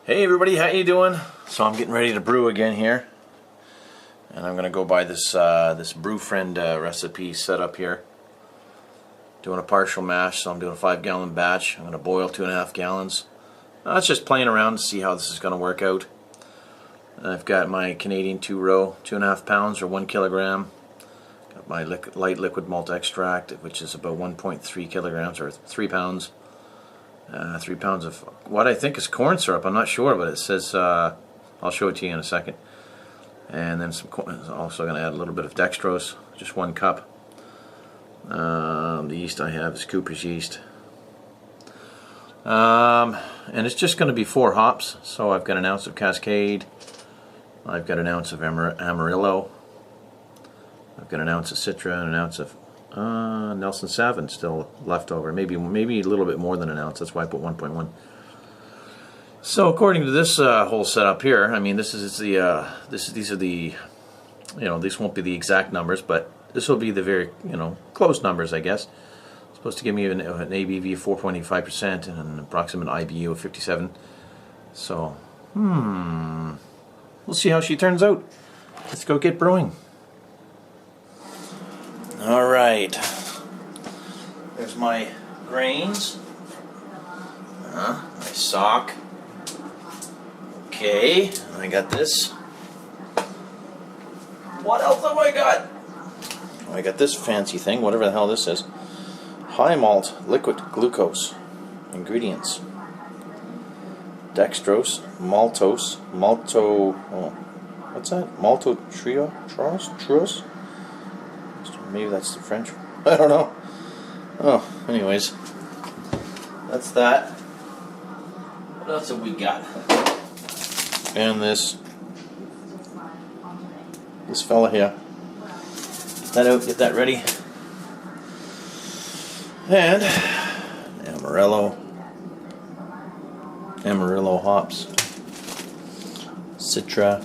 Hey everybody, how you doing? So I'm getting ready to brew again here, and I'm gonna go by this this Brew Friend recipe set up here. Doing a partial mash, so I'm doing a 5-gallon batch. I'm gonna boil 2.5 gallons. It's just playing around to see how this is gonna work out. I've got my Canadian 2-row, 2.5 pounds or 1 kilogram. Got my light liquid malt extract, which is about 1.3 kilograms or 3 pounds. 3 pounds of what I think is corn syrup. I'm not sure, but it says I'll show it to you in a second. And then some corn. Also going to add a little bit of dextrose, just 1 cup. The yeast I have is Cooper's yeast, and it's just going to be 4 hops. So I've got an ounce of Cascade, I've got an ounce of Amarillo, I've got an ounce of Citra, and an ounce of Nelson Sauvin still left over. Maybe a little bit more than an ounce. That's why I put 1.1. So according to this whole setup here, I mean, these are the, these won't be the exact numbers, but this will be the very, close numbers, I guess. It's supposed to give me an ABV of 4.85% and an approximate IBU of 57. So, we'll see how she turns out. Let's go get brewing. Alright, there's my grains, my sock. Okay, I got this. What else have I got? I got this fancy thing, whatever the hell this is. High malt liquid glucose. Ingredients: dextrose, maltose, what's that? Maltodextrose? Maybe that's the French. I don't know. Oh, anyways, that's that. What else have we got? And this fella here. Get that out. Get that ready. And Amarillo hops, Citra,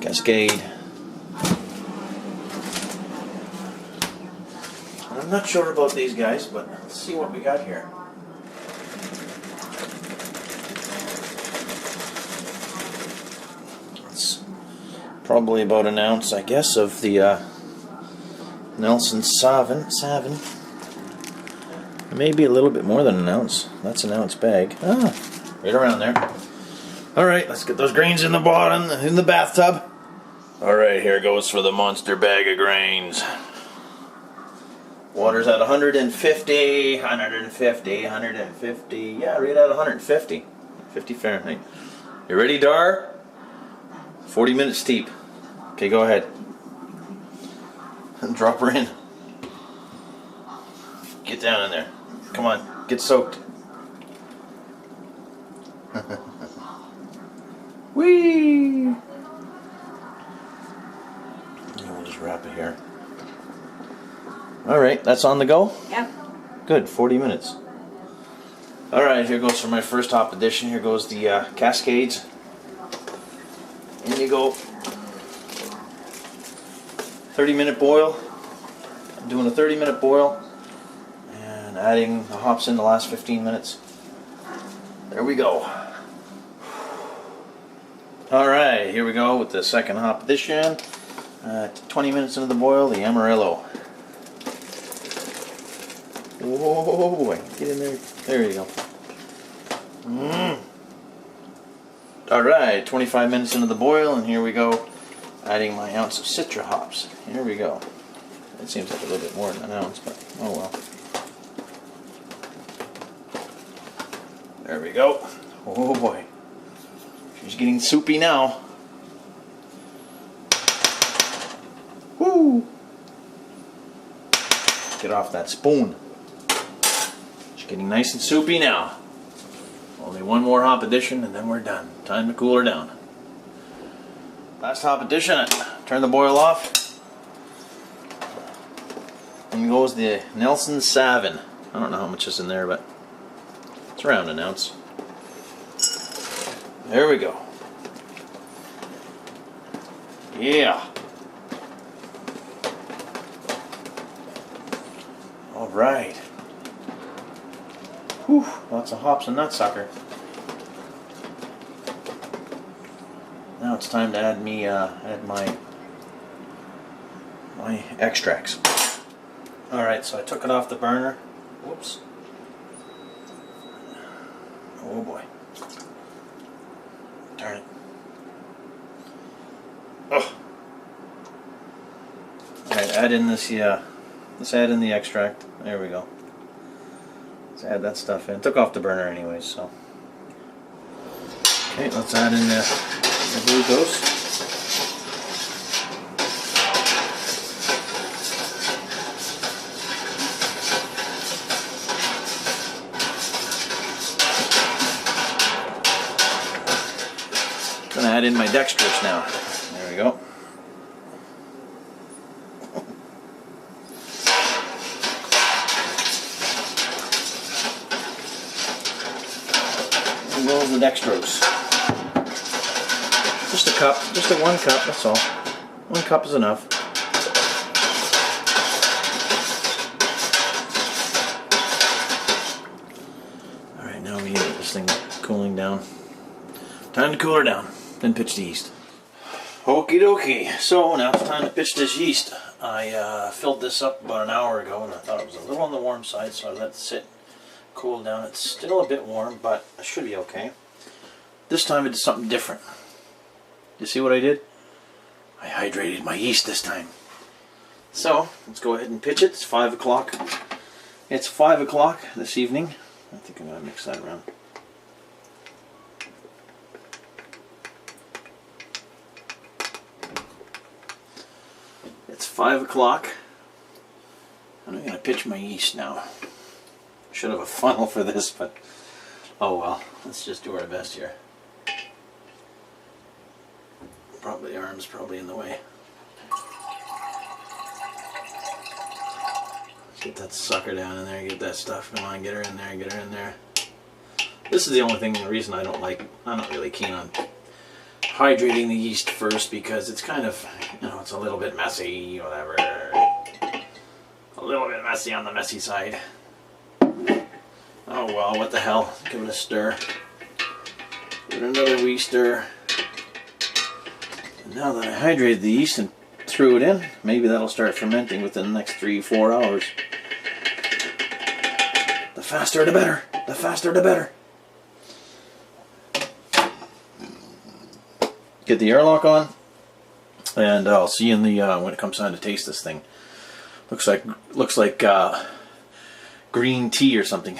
Cascade. I'm not sure about these guys, but let's see what we got here. It's probably about an ounce, I guess, of the Nelson Sauvin. Maybe a little bit more than an ounce. That's an ounce bag. Right around there. Alright, let's get those grains in the bottom, in the bathtub. Alright, here goes for the monster bag of grains. Water's at 150, 150, 150. Yeah, right at 150. 50 Fahrenheit. You ready, Dar? 40 minutes steep. Okay, go ahead. Drop her in. Get down in there. Come on, get soaked. Whee! And we'll just wrap it here. Alright, that's on the go? Yep. Good, 40 minutes. Alright, here goes for my first hop addition. Here goes the Cascades. In you go. 30-minute boil. I'm doing a 30-minute boil and adding the hops in the last 15 minutes. There we go. Alright, here we go with the second hop addition. 20 minutes into the boil, the Amarillo. Whoa, boy, get in there. There you go. Alright, 25 minutes into the boil, and here we go, adding my ounce of Citra hops. Here we go. It seems like a little bit more than an ounce, but oh well. There we go. Oh boy. She's getting soupy now. Woo! Get off that spoon. Getting nice and soupy now. Only one more hop addition and then we're done. Time to cool her down. Last hop addition. Turn the boil off. And goes the Nelson Sauvin. I don't know how much is in there, but it's around an ounce. There we go. Yeah. All right. Whew, lots of hops in that sucker. Now it's time to add my extracts. Alright, so I took it off the burner. Whoops. Oh boy. Darn it. Oh. Alright, add in this, let's add in the extract. There we go. Let's add that stuff in. Took off the burner anyways, so. Okay, let's add in the glucose. Gonna add in my dextrose now. There we go. And goes the dextrose. Just a cup, just a 1 cup, that's all. 1 cup is enough. Alright, now we need to get this thing cooling down. Time to cool her down, then pitch the yeast. Okie dokie, so now it's time to pitch this yeast. I filled this up about an hour ago and I thought it was a little on the warm side, so I let it sit, cool down. It's still a bit warm, but it should be okay. This time I did something different. You see what I did? I hydrated my yeast this time. So, let's go ahead and pitch it. It's 5 o'clock. It's 5 o'clock this evening. I think I'm going to mix that around. It's 5 o'clock. And I'm going to pitch my yeast now. Should have a funnel for this, but oh well. Let's just do our best here. Probably the arm's probably in the way. Get that sucker down in there, get that stuff. Come on, get her in there, get her in there. This is the only thing, the reason I don't like, I'm not really keen on hydrating the yeast first, because it's kind of, you know, it's a little bit messy, whatever. A little bit messy on the messy side. Oh well, what the hell. Give it a stir. Give it another wee stir. Now that I hydrated the yeast and threw it in, maybe that'll start fermenting within the next 3-4 hours. The faster the better. The faster the better. Get the airlock on, and I'll see you in the when it comes time to taste this thing. Looks like green tea or something.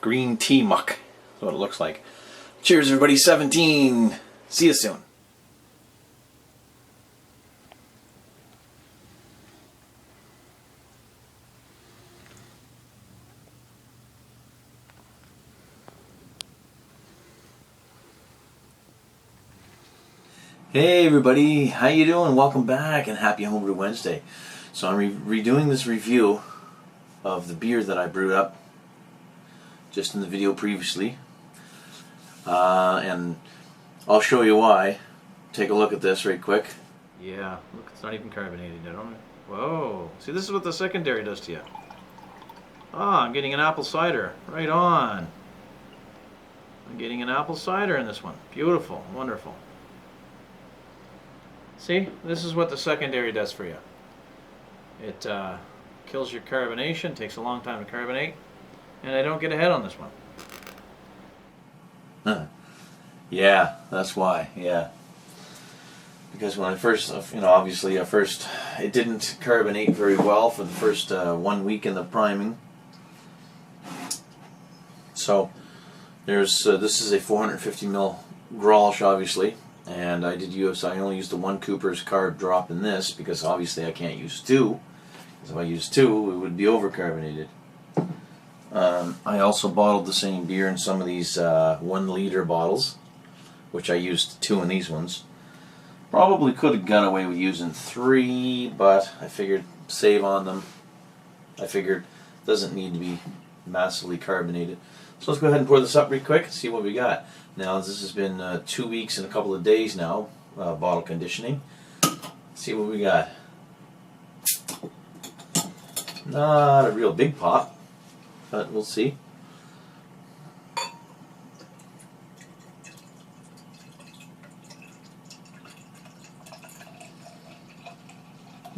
Green tea muck. That's what it looks like. Cheers, everybody. 17. See you soon. Hey everybody, how you doing? Welcome back and happy Homebrew Wednesday. So I'm redoing this review of the beer that I brewed up just in the video previously. And I'll show you why. Take a look at this right quick. Yeah, look, it's not even carbonated yet, don't it? Whoa, see, this is what the secondary does to you. Ah, I'm getting an apple cider. Right on. I'm getting an apple cider in this one. Beautiful, wonderful. See, this is what the secondary does for you. It kills your carbonation, takes a long time to carbonate, and I don't get ahead on this one. Huh. Yeah, that's why, yeah. Because when I first, obviously at first, it didn't carbonate very well for the first 1 week in the priming. So, there's, this is a 450 ml Grolsch, obviously. And I only used the 1 Cooper's carb drop in this because obviously I can't use 2. Because if I use 2, it would be overcarbonated. I also bottled the same beer in some of these 1 liter bottles, which I used 2 in these ones. Probably could have got away with using 3, but I figured save on them. I figured it doesn't need to be massively carbonated. So let's go ahead and pour this up real quick and see what we got. Now this has been 2 weeks and a couple of days now, bottle conditioning. Let's see what we got. Not a real big pop, but we'll see.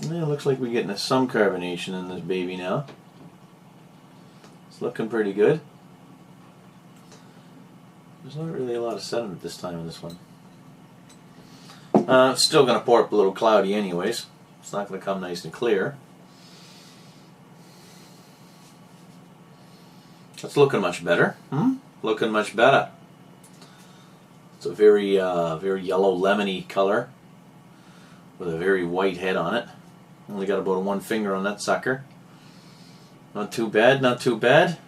Yeah, it looks like we're getting some carbonation in this baby now. It's looking pretty good. There's not really a lot of sediment this time in this one. It's still going to pour up a little cloudy anyways. It's not going to come nice and clear. It's looking much better. Looking much better. It's a very yellow lemony color with a very white head on it. Only got about one finger on that sucker. Not too bad, not too bad.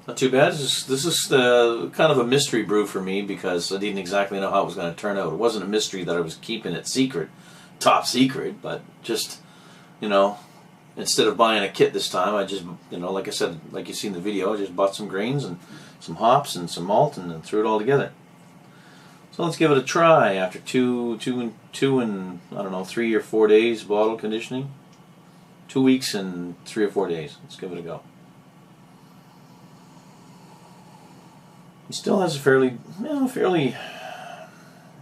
Not too bad. This is kind of a mystery brew for me because I didn't exactly know how it was going to turn out. It wasn't a mystery that I was keeping it secret, top secret, but just, you know, instead of buying a kit this time, I just, you know, like I said, like you see in the video, I just bought some grains and some hops and some malt and threw it all together. So let's give it a try after two and I don't know, 3 or 4 days bottle conditioning. 2 weeks and 3 or 4 days. Let's give it a go. It still has a fairly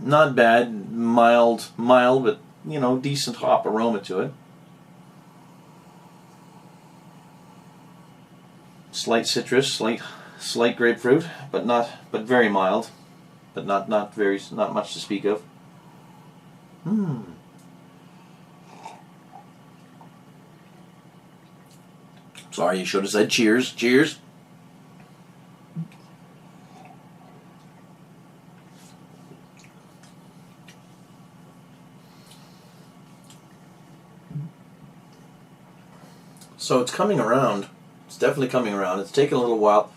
not bad, mild, but you know, decent hop aroma to it. Slight citrus, slight grapefruit, but very mild, but not much to speak of. Sorry, you should have said cheers. Cheers. So it's coming around. It's definitely coming around. It's taken a little while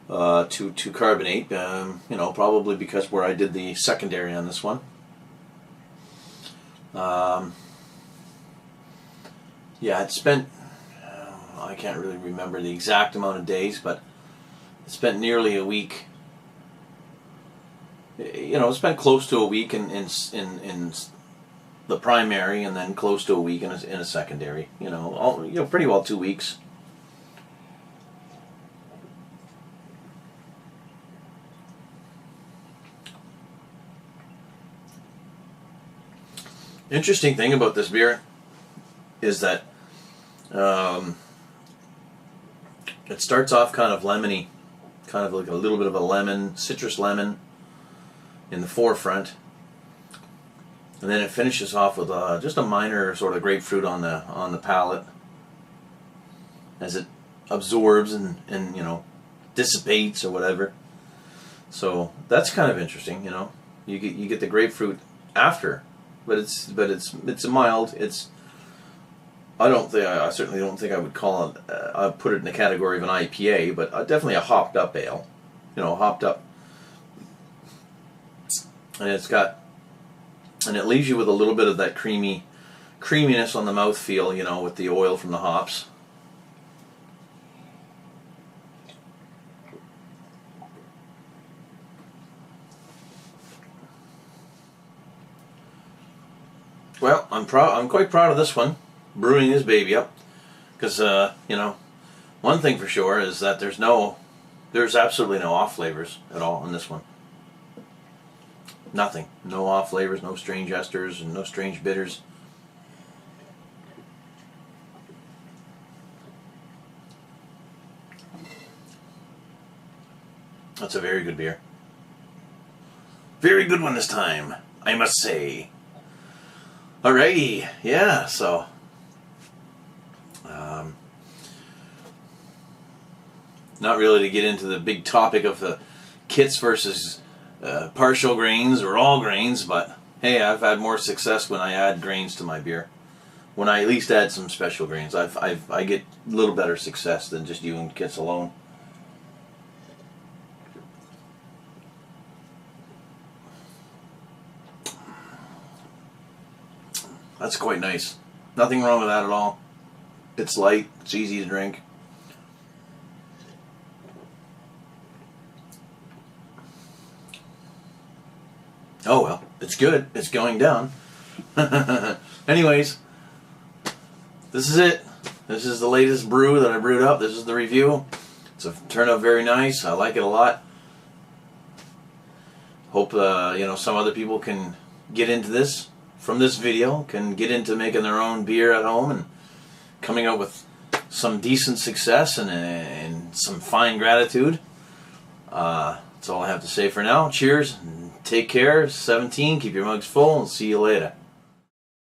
to carbonate. You know, probably because where I did the secondary on this one. Yeah, it spent. I can't really remember the exact amount of days, but it spent nearly a week. You know, it spent close to a week in the primary, and then close to a week in a secondary. You know, pretty well 2 weeks. Interesting thing about this beer is that it starts off kind of lemony, kind of like a little bit of a lemon, citrus lemon in the forefront. And then it finishes off with just a minor sort of grapefruit on the palate as it absorbs and you know, dissipates or whatever. So that's kind of interesting, you know. You get the grapefruit after, but it's a mild. I certainly don't think I would call it. I'd put it in the category of an IPA, but definitely a hopped up ale. You know, hopped up, and it leaves you with a little bit of that creaminess on the mouthfeel, you know, with the oil from the hops. Well, I'm quite proud of this one, brewing this baby up, because you know, one thing for sure is that there's absolutely no off flavors at all in this one. Nothing. No off flavors, no strange esters, and no strange bitters. That's a very good beer. Very good one this time, I must say. Alrighty, yeah, so not really to get into the big topic of the kits versus partial grains or all grains, but hey, I've had more success when I add grains to my beer. When I at least add some special grains, I get a little better success than just using kits alone. That's quite nice. Nothing wrong with that at all. It's light, it's easy to drink. Oh well, it's good. It's going down. Anyways, this is it. This is the latest brew that I brewed up. This is the review. It's turned out very nice. I like it a lot. Hope you know, some other people can get into this from this video can get into making their own beer at home and coming out with some decent success and some fine gratitude. That's all I have to say for now. Cheers, and take care. 17, keep your mugs full, and see you later.